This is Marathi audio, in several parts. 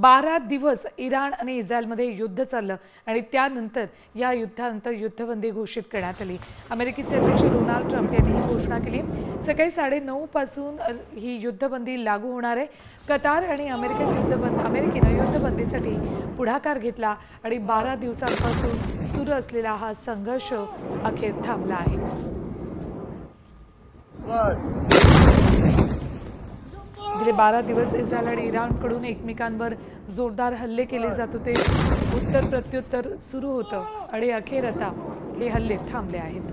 12 दिवस इराण आणि इस्रायलमध्ये युद्ध चाललं आणि त्यानंतर या युद्धानंतर युद्धबंदी घोषित करण्यात आली। अमेरिकेचे अध्यक्ष डोनाल्ड ट्रम्प यांनी ही घोषणा केली। सकाळी 9:30 पासून ही युद्धबंदी लागू होणार आहे। कतार आणि अमेरिकेनं युद्धबंदीसाठी पुढाकार घेतला आणि 12 दिवसांपासून सुरू असलेला हा संघर्ष अखेर थांबला आहे। गेले 12 दिवस इस्रायल आणि इराणकडून एकमेकांवर जोरदार हल्ले केले जात होते। उत्तर प्रत्युत्तर सुरू होतं आणि अखेर आता हे हल्ले थांबले आहेत।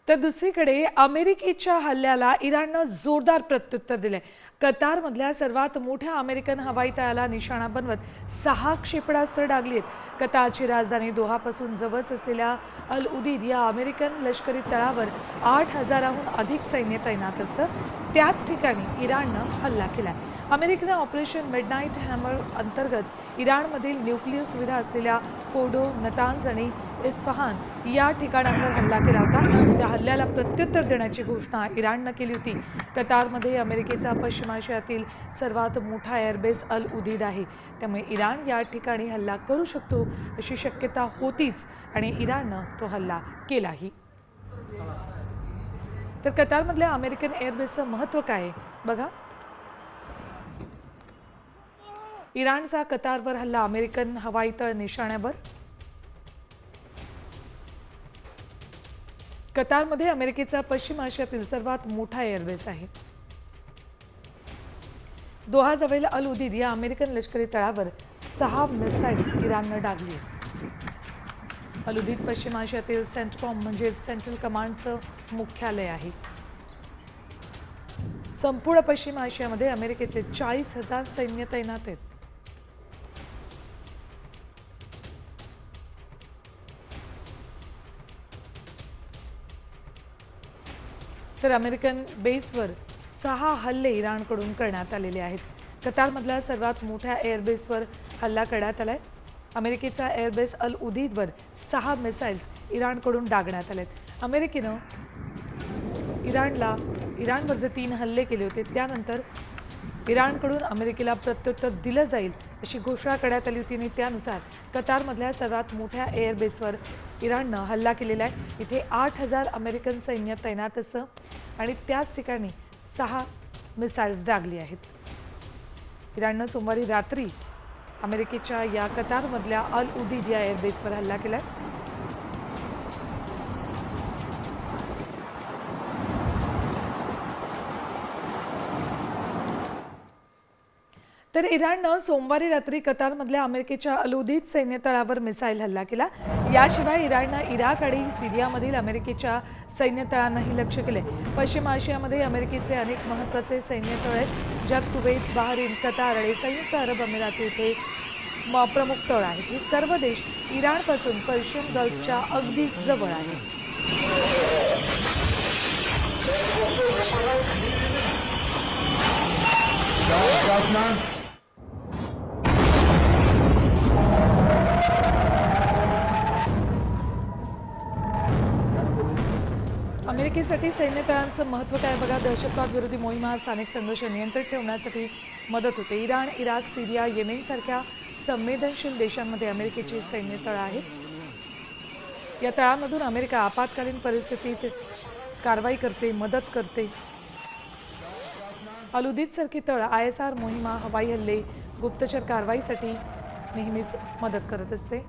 तर दुसरीकडे अमेरिकेच्या हल्ल्याला इराणनं जोरदार प्रत्युत्तर दिले। कतारमधल्या सर्वात मोठ्या अमेरिकन हवाई तळाला निशाणा बनवत 6 क्षेपणास्त्र डागली आहेत। कतारची राजधानी दोहापासून जवळच असलेल्या अल उदीद या अमेरिकन लष्करी तळावर 8,000हून अधिक सैन्य तैनात असतं। त्याच ठिकाणी इराणनं हल्ला केला। अमेरिकेनं ऑपरेशन मिडनाईट हॅमर अंतर्गत इराणमधील न्यूक्लिअर सुविधा असलेल्या फोर्डो, नतान्झ आणि इस्फहान या ठिकाणांवर हल्ला केला होता। त्या हल्ल्याला प्रत्युत्तर देण्याची घोषणा इराणनं केली होती। कतारमध्ये अमेरिकेचा पश्चिम आशियातील सर्वात मोठा एअरबेस अल उदीद आहे, त्यामुळे इराण या ठिकाणी हल्ला करू शकतो अशी शक्यता होतीच आणि इराणनं तो हल्ला केलाही। तर कतारमधल्या अमेरिकन एअरबेसचं महत्त्व काय आहे बघा। इराणचा कतारवर हल्ला, अमेरिकन हवाई तळ निशाण्यावर। कतारमध्ये अमेरिकेचा पश्चिम आशियातील सर्वात मोठा एअरबेस आहे। दोहाजवळील अल उदीद या अमेरिकन लष्करी तळावर 6 मिसाईल्स इराणनं डागली। अल उदीद पश्चिम आशियातील सेंटकॉम म्हणजे सेंट्रल कमांडचं मुख्यालय आहे। संपूर्ण पश्चिम आशियामध्ये अमेरिकेचे 40,000 सैन्य तैनात आहेत। तर अमेरिकन बेसवर 6 हल्ले इराणकडून करण्यात आलेले आहेत। कतारमधल्या सर्वात मोठ्या एअरबेसवर हल्ला करण्यात आलाय। अमेरिकेचा एअरबेस अल उदीदवर 6 मिसाईल्स इराणकडून डागण्यात आलेत। अमेरिकेनं इराणवर जे 3 हल्ले केले होते त्यानंतर इराणकडून अमेरिकेला प्रत्युत्तर दिलं जाईल अशी घोषणा करण्यात आली होती आणि त्यानुसार कतारमधल्या सर्वात मोठ्या एअरबेसवर इराणनं हल्ला केलेला आहे। इथे 8,000 अमेरिकन सैन्य तैनात असतं आणि त्याच ठिकाणी 6 मिसाईल्स डागली आहेत। इराणनं सोमवारी रात्री अमेरिकेच्या या कतारमधल्या अल उदीद या एअरबेसवर हल्ला केलाय। तर इराणनं सोमवारी रात्री कतारमधल्या अमेरिकेच्या अल उदीद सैन्य तळावर मिसाईल हल्ला केला। याशिवाय इराणनं इराक आणि सिरियामधील अमेरिकेच्या सैन्य तळांनाही लक्ष्य केले। पश्चिम आशियामध्ये अमेरिकेचे अनेक महत्त्वाचे सैन्य तळ आहेत, ज्यात कुवेत, बहरीन, कतार आणि संयुक्त अरब अमिरात येथे प्रमुख तळ आहेत। हे सर्व देश इराणपासून पर्शियन गल्फच्या अगदी जवळ आहेत। अमेरिकेसाठी सैन्य तळांचं महत्त्व काय बघा। दहशतवाद विरोधी मोहिमा, स्थानिक संघर्ष नियंत्रित ठेवण्यासाठी मदत होते। इराण, इराक, सिरिया, येमेन सारख्या संवेदनशील देशांमध्ये अमेरिकेची सैन्य तळ आहेत। या तळांमधून अमेरिका आपत्कालीन परिस्थितीत कारवाई करते, मदत करते। अल उदीद सारखी तळ ISR मोहिमा, हवाई हल्ले, गुप्तचर कारवाईसाठी नेहमीच मदत करत असते।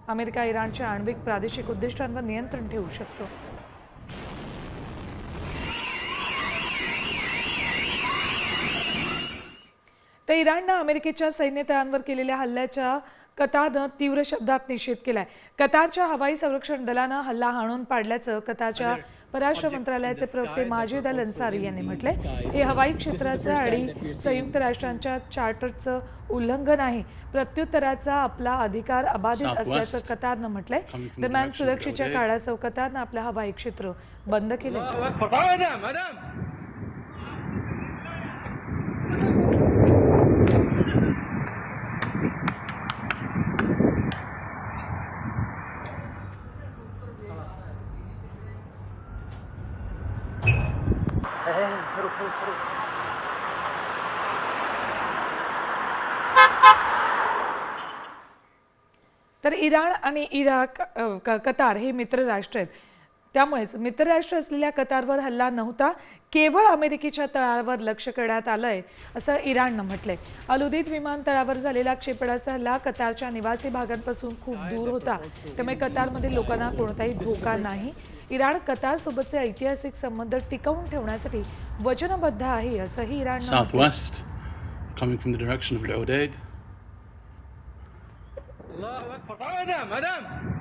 अमेरिका इराणच्या आण्विक प्रादेशिक उद्दिष्टांवर नियंत्रण ठेवू शकतो। तर इराणनं अमेरिकेच्या सैन्य तळांवर केलेल्या हल्ल्याच्या कतारनं तीव्र शब्दात निषेध केलाय। कतारच्या हवाई संरक्षण दलानं हल्ला हाणून पाडल्याचं कतारच्या परराष्ट्र मंत्रालयाचे प्रवक्ते माजिद अल अन्सारी यांनी म्हटलंय। हे हवाई क्षेत्राचं आणि संयुक्त राष्ट्रांच्या चार्टरचं उल्लंघन आहे। प्रत्युत्तराचा आपला अधिकार अबाधित असल्याचं कतारनं म्हटलंय। दरम्यान सुरक्षेच्या काळास्तव कतारनं आपलं हवाई क्षेत्र बंद केलंय। Hey, hey, hey, तर इराण आणि इराक कतार हे मित्र राष्ट्र आहेत. त्यामुळेच मित्र राष्ट्र असलेल्या कतारवर हल्ला नव्हता, केवळ अमेरिकेच्या तळावर लक्ष करण्यात आलंय असं इराणनं म्हटलंय. अलुदीद विमानतळावर झालेला क्षेपणास्त्र हल्ला कतारच्या निवासी भागांपासून खूप दूर होता, त्यामुळे कतारमधील लोकांना कोणताही धोका नाही. इराण कतारसोबतचे ऐतिहासिक संबंध टिकवून ठेवण्यासाठी वचनबद्ध आहे असंही इराणनं म्हटलंय. Southwest, coming from the direction of Al-Udeid. الله اكبر مدام مدام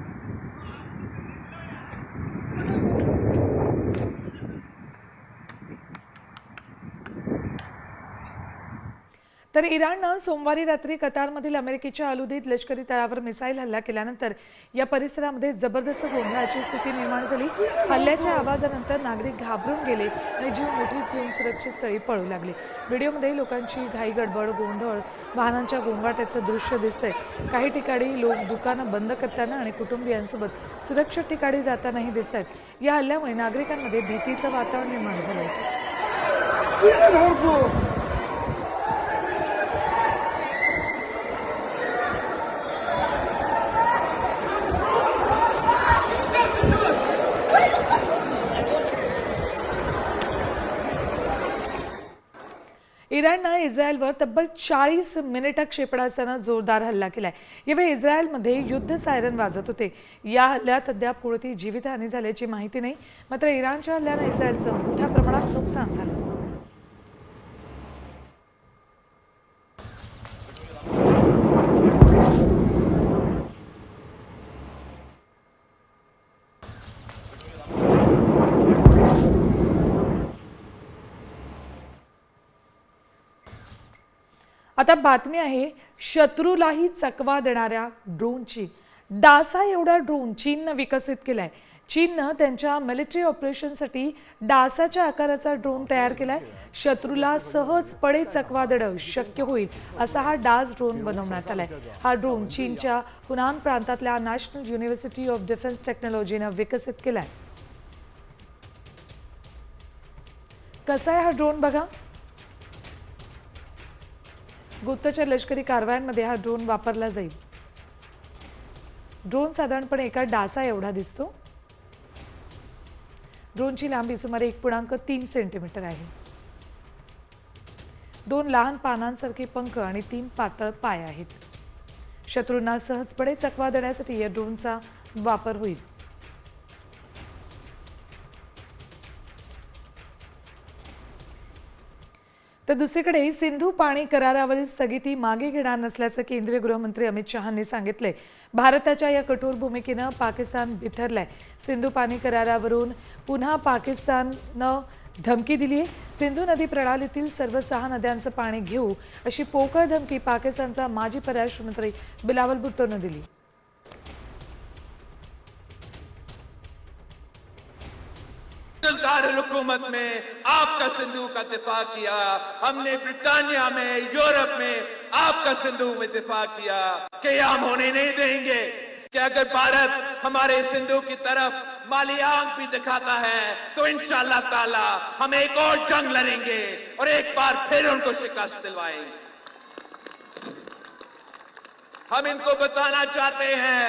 तर इराणनं सोमवारी रात्री कतारमधील अमेरिकेच्या अलुदीद लष्करी तळावर मिसाईल हल्ला केल्यानंतर या परिसरामध्ये जबरदस्त गोंधळाची स्थिती निर्माण झाली. हल्ल्याच्या आवाजानंतर नागरिक घाबरून गेले आणि जीव मुठीत घेऊन सुरक्षित स्थळी पळू लागले. व्हिडिओमध्ये लोकांची घाई गडबड, गोंधळ, वाहनांच्या गोंगाटाचं दृश्य दिसतंय. काही ठिकाणी लोक दुकानं बंद करताना आणि कुटुंबियांसोबत सुरक्षित ठिकाणी जातानाही दिसत आहेत. या हल्ल्यामुळे नागरिकांमध्ये भीतीचं वातावरण निर्माण झालं होतं. इराणनं इस्रायलवर तब्बल 40 मिनिटं क्षेपणास्त्रानं जोरदार हल्ला केलाय. यावेळी इस्रायलमध्ये युद्ध सायरन वाजत होते. या हल्ल्यात अद्याप कोणतीही जीवितहानी झाल्याची माहिती नाही. मात्र इराणच्या हल्ल्यानं इस्रायलचं मोठ्या प्रमाणात नुकसान झालं. आता बातमी आहे शत्रूलाही चकवा देणाऱ्या ड्रोनची. डासा एवढा ड्रोन चीननं विकसित केलाय. चीननं त्यांच्या मिलिटरी ऑपरेशनसाठी डासाच्या आकाराचा ड्रोन तयार केलाय. शत्रूला सहजपणे चकवा देणं शक्य होईल असा हा डास ड्रोन बनवण्यात आलाय. हा ड्रोन चीनच्या हुनान प्रांतातल्या नॅशनल युनिव्हर्सिटी ऑफ डिफेन्स टेक्नॉलॉजीनं विकसित केलाय. कसा आहे हा ड्रोन बघा. गुप्तचर लष्करी कारवायांमध्ये हा ड्रोन वापरला जाईल. ड्रोन साधारणपणे एका डासा एवढा दिसतो. ड्रोनची लांबी सुमारे 1.3 सेंटीमीटर आहे. 2 लहान पानांसारखे पंख आणि 3 पातळ पाय आहेत. शत्रूंना सहजपणे चकवा देण्यासाठी या ड्रोनचा वापर होईल. तर दुसरीकडे सिंधू पाणी करारावरील स्थगिती मागे घेणार नसल्याचं केंद्रीय गृहमंत्री अमित शहांनी सांगितलंय. भारताच्या या कठोर भूमिकेनं पाकिस्तान बिथरलाय. सिंधू पाणी करारावरून पुन्हा पाकिस्ताननं धमकी दिली आहे. सिंधू नदी प्रणालीतील सर्व 6 नद्यांचं पाणी घेऊ अशी पोकळ धमकी पाकिस्तानचा माजी परराष्ट्र मंत्री बिलावल भुट्टोनं दिली. हुकूमत में आपका सिंधु का दिफा किया, हमने ब्रिटानिया में, यूरोप में आपका सिंधु में दिफा किया कि हम होने नहीं देंगे कि अगर भारत हमारे सिंधु की तरफ माली आंख भी दिखाता है तो इंशाअल्लाह ताला हम एक और जंग लड़ेंगे और एक बार फिर उनको शिकस्त दिलवाएंगे. हम इनको बताना चाहते हैं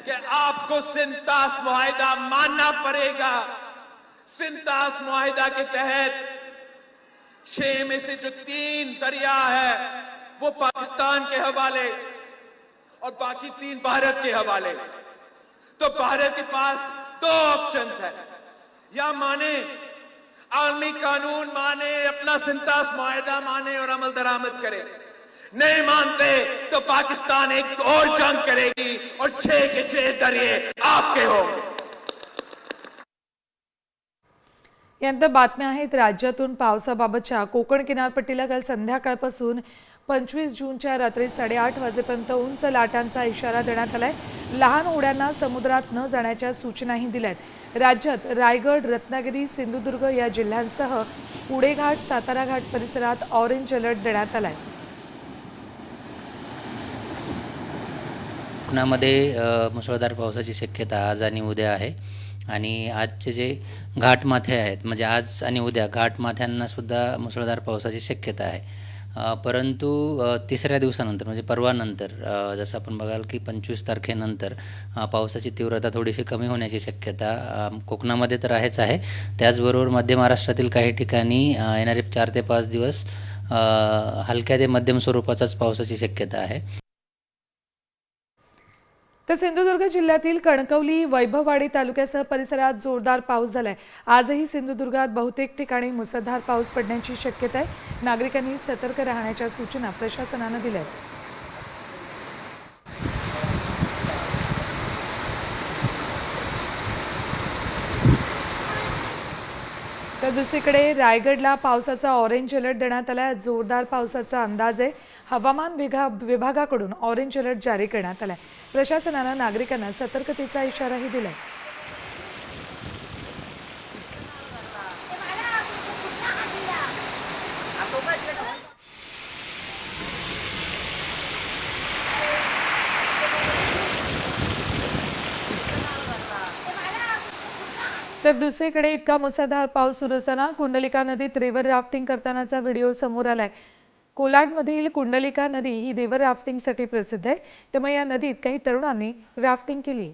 कि आपको सिंतास मुआहिदा मानना पड़ेगा. सिंतास मुआहिदा के तहत 6 में से जो 3 दरिया है वो पाकिस्तान के हवाले और बाकी 3 भारत के हवाले. तो भारत के पास 2 ऑप्शंस है, या माने आलमी कानून माने, अपना सिंतास मुआहिदा माने और अमल दरामद करे. नहीं मानते तो पाकिस्तान एक और जंग करेगी और 6 के 6 दरिये आपके होंगे. यानंतर बातम्या आहेत राज्यातून. पावसाबाबतच्या कोकण किनारपट्टीला काल संध्याकाळपासून 25 जूनच्या रात्री 8:30 वाजेपर्यंत उंच लाटांचा इशारा देण्यात आलाय. लहान होड्यांना समुद्रात न जाण्याच्या सूचनाही दिल्यात. राज्यात रायगड, रत्नागिरी, सिंधुदुर्ग या जिल्ह्यांसह पुणे घाट, सातारा घाट परिसरात ऑरेंज अलर्ट देण्यात आलाय. कोकणामध्ये मुसळधार पावसाची शक्यता आज आणि उद्या आहे आणि आजचे जे घाटमाथे आहेत म्हणजे आज आणि उद्या घाटमाथ्यांनासुद्धा मुसळधार पावसाची शक्यता आहे. परंतु तिसऱ्या दिवसानंतर म्हणजे परवानंतर जसं आपण बघाल की 25 तारखेनंतर पावसाची तीव्रता थोडीशी कमी होण्याची शक्यता कोकणामध्ये तर आहे. त्याचबरोबर मध्य महाराष्ट्रातील काही ठिकाणी येणारे 4 ते 5 दिवस हलक्या ते मध्यम स्वरूपाचाच पावसाची शक्यता आहे. तर सिंधुदुर्ग जिल्ह्यातील कणकवली वैभववाडी तालुक्यासह परिसरात जोरदार पाऊस झालाय. आजही सिंधुदुर्गात बहुतेक ठिकाणी मुसळधार पाऊस पडण्याची शक्यता आहे. नागरिकांनी सतर्क राहण्याच्या सूचना प्रशासनानं दिल्या आहेत. तर दुसरीकडे रायगडला पावसाचा ऑरेंज अलर्ट देण्यात आला. जोरदार पावसाचा अंदाज आहे. हवामान विभागाकडून ऑरेंज अलर्ट जारी करण्यात आलाय. प्रशासनानं नागरिकांना सतर्कतेचा इशाराही दिलाय. तर दुसरीकडे इतका मुसळधार पाऊस सुरू असताना कुंडलिका नदीत रिव्हर राफ्टिंग करतानाचा व्हिडिओ समोर आलाय. कोलाडमधील कुंडलिका नदी ही रिव्हर राफ्टिंगसाठी प्रसिद्ध आहे. त्यामुळे या नदीत काही तरुणांनी राफ्टिंग केली.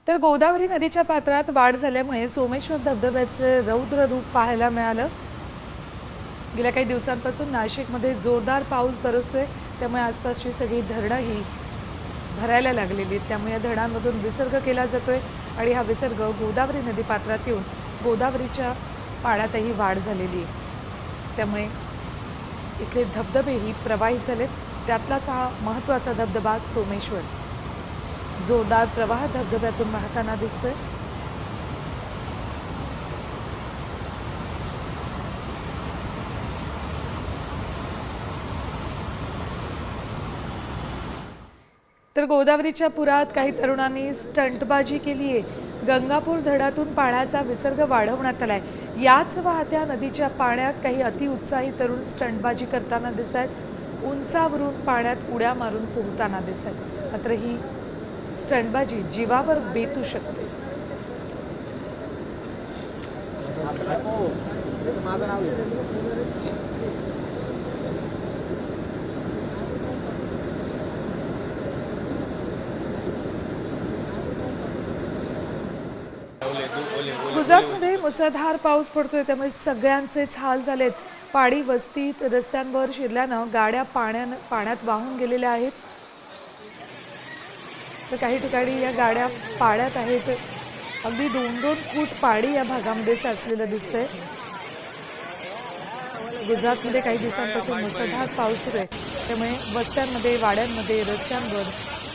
तर गोदावरी नदीच्या पात्रात वाढ झाल्यामुळे सोमेश्वर धबधब्याचे रौद्र रूप पाहायला मिळालं. गेल्या काही दिवसांपासून नाशिकमध्ये जोरदार पाऊस बरसतोय. त्यामुळे आसपासची सगळी धरणंही भरायला लागलेली आहेत. त्यामुळे या धरणांमधून विसर्ग केला जातोय आणि हा विसर्ग गोदावरी नदी पात्रात येऊन गोदावरीच्या पाण्यातही वाढ झालेली आहे. त्यामुळे इथले धबधबेही प्रवाहित झालेत. त्यातलाच हा महत्त्वाचा धबधबा सोमेश्वर जोरदार प्रवाह धबधब्यातून वाहताना दिसतोय. तर गोदावरीच्या पुरात काही तरुणांनी स्टंटबाजी केली आहे. गंगापूर धरणातून पाण्याचा विसर्ग वाढवण्यात आलाय. याच वाहत्या नदीच्या पाण्यात काही अतिउत्साही तरुण स्टंटबाजी करताना दिसत आहेत. उंचावरून पाण्यात उड्या मारून पोहताना दिसत आहेत. मात्र ही स्टंटबाजी जीवावर बेतू शकते. गुजरातमध्ये मुसळधार पाऊस पडतोय. त्यामुळे सगळ्यांचेच हाल झालेत. पाडी वस्तीत रस्त्यांवर शिरल्यानं गाड्या पाण्यात वाहून गेलेल्या आहेत. तर काही ठिकाणी या गाड्या पाण्यात आहेत. अगदी 2-2 फूट पाणी या भागामध्ये साचलेलं दिसतंय. गुजरातमध्ये काही दिवसांपासून मुसळधार पाऊस सुरू आहे. त्यामुळे वस्त्यांमध्ये, वाड्यांमध्ये, रस्त्यांवर,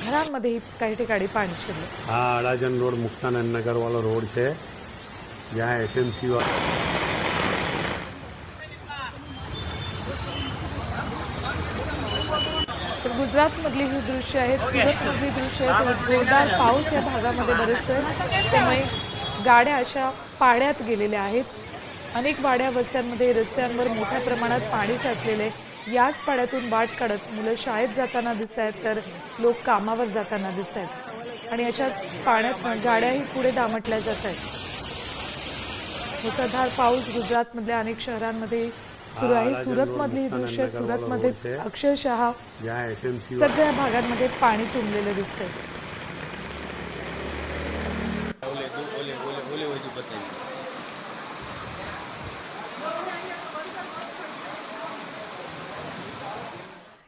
घरांमध्ये काही ठिकाणी पाणी शिरलं. આ અડાજણ રોડ મુક્તાનંદ નગર વાળો રોડ છે જ્યાં એસએમસી तर गुजरातमधली ही दृश्य आहेत. सुरतमधली दृश्य आहेत. जोरदार पाऊस या भागामध्ये बरसतोय. त्यामुळे गाड्या अशा पाण्यात गेलेल्या आहेत. अनेक वाड्या, वस्त्यांमध्ये, रस्त्यांवर मोठ्या प्रमाणात पाणी साचलेलं आहे. याच पाण्यातून वाट काढत मुलं शाळेत जाताना दिसत आहेत, तर लोक कामावर जाताना दिसत आहेत. आणि अशाच पाण्यात गाड्याही पुढे दामटल्या जात आहेत. मुसळधार पाऊस गुजरातमधल्या अनेक शहरांमध्ये सुरू आहे. सुरतमधली ही दृश्य, सुरतमध्ये अक्षरशः सगळ्या भागांमध्ये पाणी तुंबलेलं दिसतंय.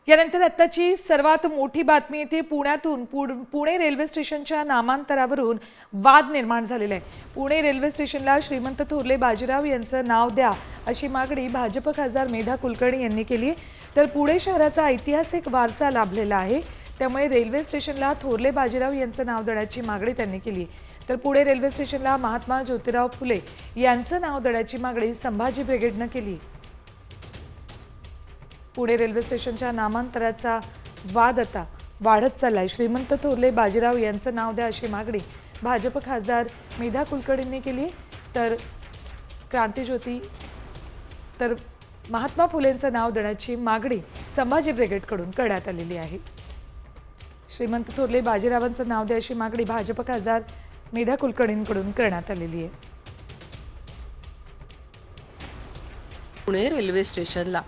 यानंतर आत्ताची सर्वात मोठी बातमी येते पुण्यातून. पुणे रेल्वे स्टेशनच्या नामांतरावरून वाद निर्माण झालेला आहे. पुणे रेल्वे स्टेशनला श्रीमंत थोरले बाजीराव यांचं नाव द्या अशी मागणी भाजप खासदार मेधा कुलकर्णी यांनी केली आहे. तर पुणे शहराचा ऐतिहासिक वारसा लाभलेला आहे, त्यामुळे रेल्वे स्टेशनला थोरले बाजीराव यांचं नाव देण्याची मागणी त्यांनी केली आहे. तर पुणे रेल्वे स्टेशनला महात्मा ज्योतिराव फुले यांचं नाव देण्याची मागणी संभाजी ब्रिगेडनं केली. पुणे रेल्वे स्टेशनच्या नामांतराचा वाद आता वाढत चाललाय. श्रीमंत थोरले बाजीराव यांचं नाव द्या अशी मागणी भाजप खासदार मेधा कुलकर्णींनी केली. तर क्रांतीज्योती तर महात्मा फुलेंचं नाव देण्याची मागणी संभाजी ब्रिगेडकडून करण्यात आलेली आहे. श्रीमंत थोरले बाजीरावांचं नाव द्या अशी मागणी भाजप खासदार मेधा कुलकर्णींकडून करण्यात आलेली आहे. पुणे रेल्वे स्टेशनला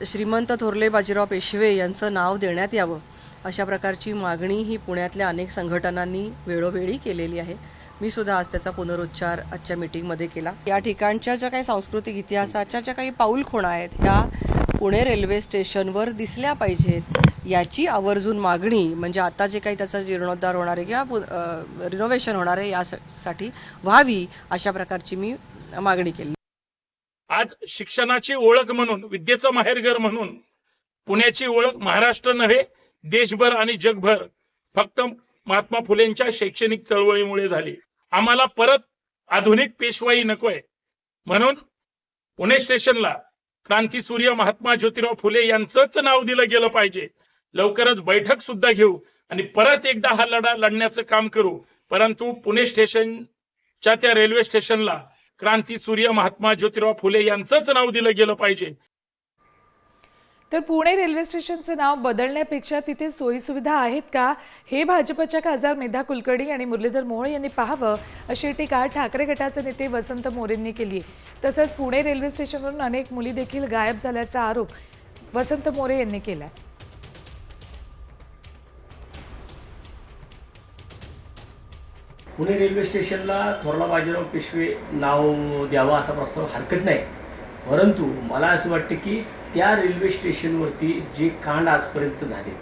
श्रीमंत थोरले बाजीराव पेशवे यांचं नाव देण्यात यावं अशा प्रकारची मागणी ही पुण्यातल्या अनेक संघटनांनी वेळोवेळी केलेली आहे. मी सुद्धा आज त्याचा पुनरुच्चार आजच्या मीटिंगमध्ये केला. या ठिकाणच्या ज्या काही सांस्कृतिक इतिहासाच्या ज्या काही पाऊलखुणा आहेत ह्या पुणे रेल्वे स्टेशनवर दिसल्या पाहिजेत याची आवर्जून मागणी, म्हणजे आता जे काही त्याचा जीर्णोद्धार होणार आहे किंवा रिनोव्हेशन होणार आहे यासाठी व्हावी अशा प्रकारची मी मागणी केली. आज शिक्षणाची ओळख म्हणून, विद्येचं माहेरघर म्हणून पुण्याची ओळख महाराष्ट्र नव्हे देशभर आणि जगभर फक्त महात्मा फुलेंच्या शैक्षणिक चळवळीमुळे झाली. आम्हाला परत आधुनिक पेशवाई नकोय, म्हणून पुणे स्टेशनला क्रांतीसूर्य महात्मा ज्योतिराव फुले यांचंच नाव दिलं गेलं पाहिजे. लवकरच बैठक सुद्धा घेऊ आणि परत एकदा हा लढा लढण्याचं काम करू. परंतु पुणे स्टेशनच्या त्या रेल्वे स्टेशनला क्रांतीसूर्य महात्मा ज्योतिराव फुले यांचंच नाव दिलं गेलं पाहिजे. तर पुणे रेल्वे स्टेशनचं नाव बदलण्यापेक्षा तिथे सोयीसुविधा आहेत का, हे भाजपच्या खासदार मेधा कुलकर्णी आणि मुरलीधर मोहोळ यांनी पाहावं अशी टीका ठाकरे गटाचे नेते वसंत मोरेंनी केली आहे. तसंच पुणे रेल्वे स्टेशनवरून अनेक मुली देखील गायब झाल्याचा आरोप वसंत मोरे यांनी केला. पुणे रेल्वे स्टेशनला थोरला बाजीराव पेशवे नाव द्यावं असा प्रस्ताव हरकत नाही, परंतु मला असं वाटतं की त्या रेल्वे स्टेशनवरती जे कांड आजपर्यंत झाले,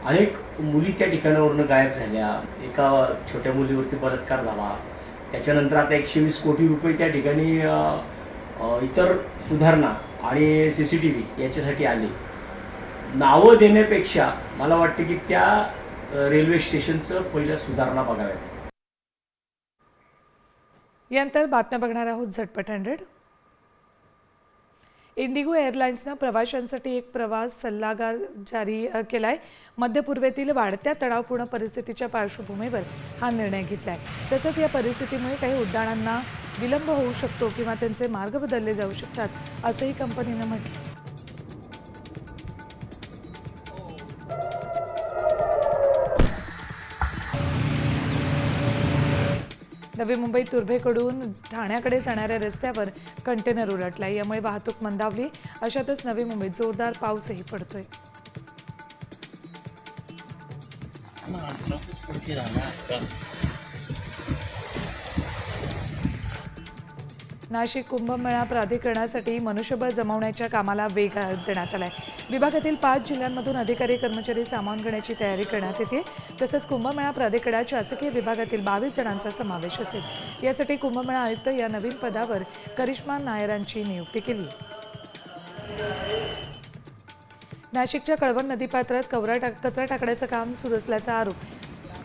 अनेक मुली त्या ठिकाणावरून गायब झाल्या, एका छोट्या मुलीवरती बलात्कार झाला, त्याच्यानंतर आता 120 कोटी रुपये त्या ठिकाणी इतर सुधारणा आणि CCTV याच्यासाठी आले. नावं देण्यापेक्षा मला वाटतं की त्या रेल्वे स्टेशनचं पहिलं सुधारणा बघाव्यात. यानंतर बातम्या बघणार आहोत झटपट 100. इंडिगो एअरलाइन्सनं प्रवाशांसाठी एक प्रवास सल्लागार जारी केलाय. मध्य पूर्वेतील वाढत्या तणावपूर्ण परिस्थितीच्या पार्श्वभूमीवर हा निर्णय घेतलाय. तसंच या परिस्थितीमुळे काही उड्डाणांना विलंब होऊ शकतो किंवा त्यांचे मार्ग बदलले जाऊ शकतात असंही कंपनीनं म्हटलं. नवी मुंबई तुर्भेकडून ठाण्याकडे जाणाऱ्या रस्त्यावर कंटेनर उलटलाय, यामुळे वाहतूक मंदावली. अशातच नवी मुंबईत जोरदार पाऊसही पडतोय. नाशिक कुंभमेळा प्राधिकरणासाठी मनुष्यबळ जमवण्याच्या कामाला वेग देण्यात आलाय. विभागातील 5 जिल्ह्यांमधून अधिकारी कर्मचारी सामावून घेण्याची तयारी करण्यात येते. तसंच कुंभमेळा प्राधिकरणात शासकीय विभागातील 22 जणांचा समावेश असेल. यासाठी कुंभमेळा आयुक्त या नवीन पदावर करिश्मा नायरांची नियुक्ती केली. नाशिकच्या कळवण नदीपात्रात कचरा टाकण्याचं काम सुरू असल्याचा आरोप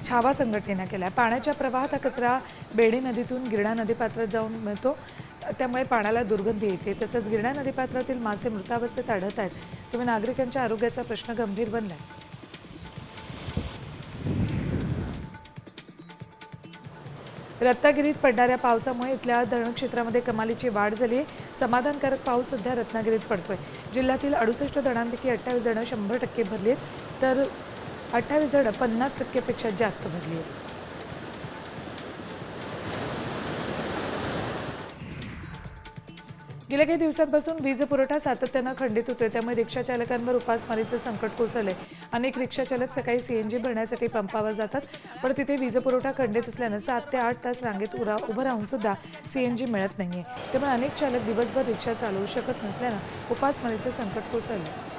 छावा संघटनेनं केला. पाण्याच्या प्रवाहात हा कचरा बेडी नदीतून गिरणा नदीपात्रात जाऊन मिळतो, त्यामुळे पाण्याला दुर्गंधी येते. तसंच गिरणा नदीपात्रातील मासे मृतावस्थेत आढळत आहेत, त्यामुळे नागरिकांच्या आरोग्याचा प्रश्न गंभीर बनलाय. रत्नागिरीत पडणाऱ्या पावसामुळे इथल्या धरण क्षेत्रामध्ये कमालीची वाढ झाली आहे. समाधानकारक पाऊस सध्या रत्नागिरीत पडतोय. जिल्ह्यातील 68 धरणांपैकी 28 धरणं 100% भरली आहेत, तर 28 धरणं 50%पेक्षा जास्त भरली आहेत. गेल्या काही दिवसांपासून वीज पुरवठा सातत्यानं खंडित होतोय, त्यामुळे रिक्षा चालकांवर उपासमारीचं संकट कोसळलंय. अनेक रिक्षा चालक सकाळी CNG भरण्यासाठी पंपावर जातात, पण तिथे वीज पुरवठा खंडित असल्यानं 7 ते 8 तास रांगेत उभं राहून सुद्धा CNG मिळत नाहीये. त्यामुळे अनेक चालक दिवसभर रिक्षा चालवू शकत नसल्यानं उपासमारीचं संकट कोसळलं.